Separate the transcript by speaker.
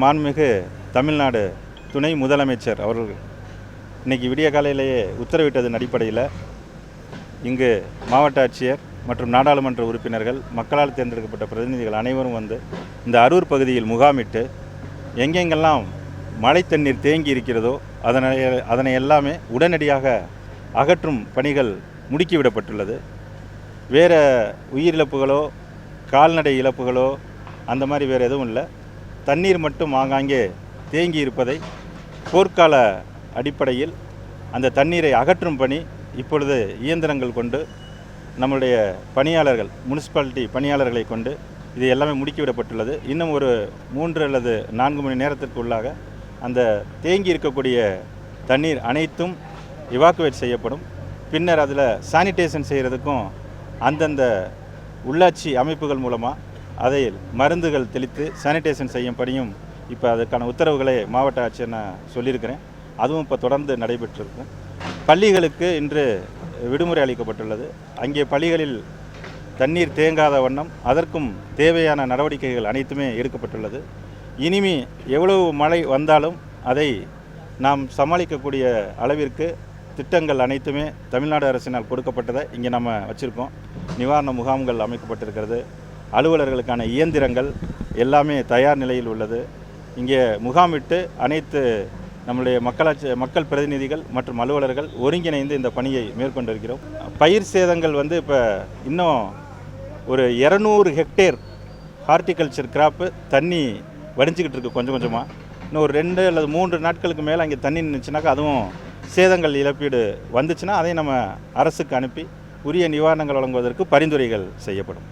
Speaker 1: மாண்புமிகு தமிழ்நாடு துணை முதலமைச்சர் அவர்கள் இன்றைக்கி விடிய காலையிலேயே உத்தரவிட்டதன் அடிப்படையில் இங்கு மாவட்ட ஆட்சியர் மற்றும் நாடாளுமன்ற உறுப்பினர்கள் மக்களால் தேர்ந்தெடுக்கப்பட்ட பிரதிநிதிகள் அனைவரும் வந்து இந்த அரூர் பகுதியில் முகாமிட்டு எங்கெங்கெல்லாம் மழை தண்ணீர் தேங்கி இருக்கிறதோ அதனை எல்லாமே உடனடியாக அகற்றும் பணிகள் முடுக்கிவிடப்பட்டுள்ளது. வேறு உயிரிழப்புகளோ கால்நடை இழப்புகளோ அந்த மாதிரி வேறு எதுவும் இல்லை. தண்ணீர் மட்டும் ஆங்காங்கே தேங்கி இருப்பதை போர்க்கால அடிப்படையில் அந்த தண்ணீரை அகற்றும் பணி இப்பொழுது இயந்திரங்கள் கொண்டு நம்முடைய பணியாளர்கள் முனிசிபாலிட்டி பணியாளர்களை கொண்டு இது எல்லாமே முடுக்கிவிடப்பட்டுள்ளது. இன்னும் ஒரு 3 அல்லது 4 மணி நேரத்திற்கு உள்ளாக அந்த தேங்கி இருக்கக்கூடிய தண்ணீர் அனைத்தும் இவாக்குவேட் செய்யப்படும். பின்னர் அதில் சானிடேஷன் செய்கிறதுக்கும் அந்தந்த உள்ளாட்சி அமைப்புகள் மூலமாக அதை மருந்துகள் தெளித்து சானிடேஷன் செய்யும் பணியும் இப்போ அதுக்கான உத்தரவுகளை மாவட்ட ஆட்சியர் நான் சொல்லியிருக்கிறேன். அதுவும் இப்போ தொடர்ந்து நடைபெற்றிருக்கு. பள்ளிகளுக்கு இன்று விடுமுறை அளிக்கப்பட்டுள்ளது. அங்கே பள்ளிகளில் தண்ணீர் தேங்காத வண்ணம் அதற்கும் தேவையான நடவடிக்கைகள் அனைத்துமே எடுக்கப்பட்டுள்ளது. இனிமே எவ்வளவு மழை வந்தாலும் அதை நாம் சமாளிக்கக்கூடிய அளவிற்கு திட்டங்கள் அனைத்துமே தமிழ்நாடு அரசினால் கொடுக்கப்பட்டதை இங்கே நம்ம வச்சுருக்கோம். நிவாரண முகாம்கள் அமைக்கப்பட்டிருக்கிறது. அலுவலர்களுக்கான இயந்திரங்கள் எல்லாமே தயார் நிலையில் உள்ளது. இங்கே முகாமிட்டு அனைத்து நம்முடைய மக்கள் பிரதிநிதிகள் மற்றும் அலுவலர்கள் ஒருங்கிணைந்து இந்த பணியை மேற்கொண்டிருக்கிறோம். பயிர் சேதங்கள் இப்போ இன்னும் ஒரு 200 ஹெக்டேர் ஹார்டிகல்ச்சர் கிராப்பு தண்ணி வடிஞ்சிக்கிட்டு இருக்குது. கொஞ்சம் கொஞ்சமாக இன்னும் ஒரு 2 அல்லது 3 நாட்களுக்கு மேலே அங்கே தண்ணி நின்றுச்சுனாக்கா அதுவும் சேதங்கள் இழப்பீடு வந்துச்சுன்னா அதை நம்ம அரசுக்கு அனுப்பி உரிய நிவாரணங்கள் வழங்குவதற்கு பரிந்துரைகள் செய்யப்படும்.